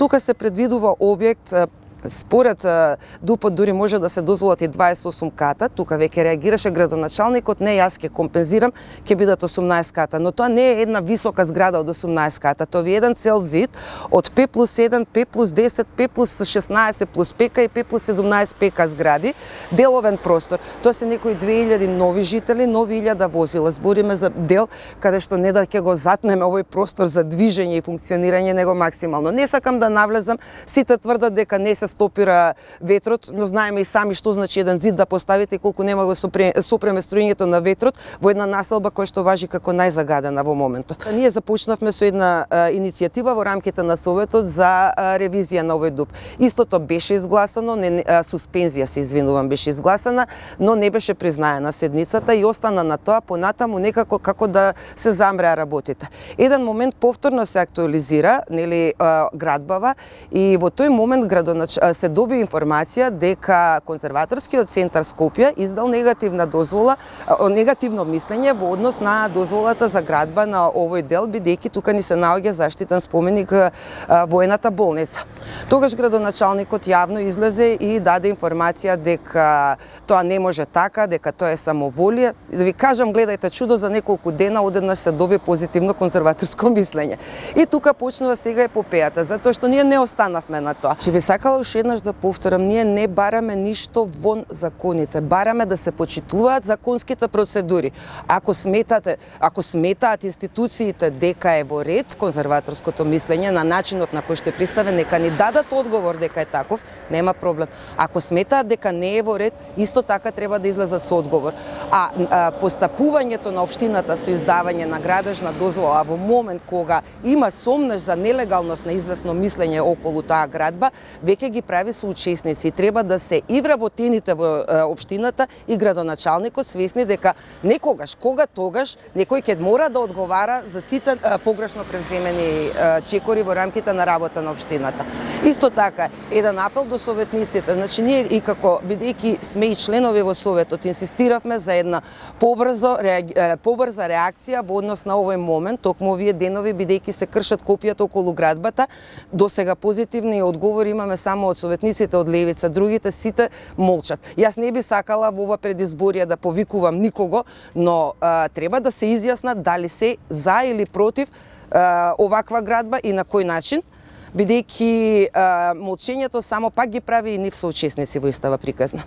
тука се предвидува објект според ДУП дури може да се дозволат и 28 ката, тука веќе реагираше градоначалникот, не јас ќе компензирам, ќе бидат 18 ката, но тоа не е една висока зграда од 18 ката, тоа е еден цел зид од П+1, П+10, П+16 плюс ПК и П+17 ПК згради, деловен простор. Тоа се некои 2000 нови жители, нови 1000 возила. Збориме за дел каде што не да ќе го затнеме овој простор за движење и функционирање него максимално. Не сакам да навлезам, сите тврдат дека не се стопира ветрот, но знаеме и сами што значи еден зид да поставите и колку нема го сопреме струјењето на ветрот во една населба која што важи како најзагадена во моментот. Ние започнавме со една иницијатива во рамките на Советот за ревизија на овој ДУП. Истото беше изгласано, суспензија се извинувам, беше изгласана, но не беше признаена седницата и остана на тоа понатаму некако како да се замреа работите. Еден момент повторно се актуализира, нели, градбава и во тој момент се доби информација дека Конзерваторскиот центар Скопје издал негативна дозвола, негативно мислење во однос на дозволата за градба на овој дел, бидејќи тука ни се наоѓа заштитен споменик воената болница. Тогаш градоначалникот јавно излезе и даде информација дека тоа не може така, дека тоа е самоволие. Да ви кажам, гледајте чудо, за неколку дена одеднаш се доби позитивно конзерваторско мислење. И тука почнува сега епопејата, затоа што ние не останавме на тоа. Ќе би сакала уште еднаш да повторам, ние не бараме ништо вон законите, бараме да се почитуваат законските процедури. Ако сметаат институциите дека е во ред конзерваторското мислење на начинот на кој што е представен, нека ни дадат одговор дека е таков, нема проблем. Ако сметаат дека не е во ред, исто така треба да излезат со одговор. Постапувањето на општината со издавање на градежна дозвола во момент кога има сомнеш за нелегалност на известно мислење околу таа градба, веќе ги прави соучесници. Треба да се и вработените во општината и градоначалникот свесни дека некогаш, кога тогаш, некој ќе мора да одговара за сите погрешно превземени чекори во рамките на работа на општината. Исто така, еден апел до советниците, значи ние и како бидејќи сме и членови во Советот, инсистиравме за една побрза реакција во однос на овој момент, токму овие денови бидејќи се кршат копијата околу градбата. До сега позитивни одговори имаме само од советниците од левица, другите сите молчат. Јас не би сакала во ова предизборие да повикувам никого, но треба да се изјаснат дали се за или против оваква градба и на кој начин, бидејќи молчењето само пак ги прави и нив соучесници во истава приказна.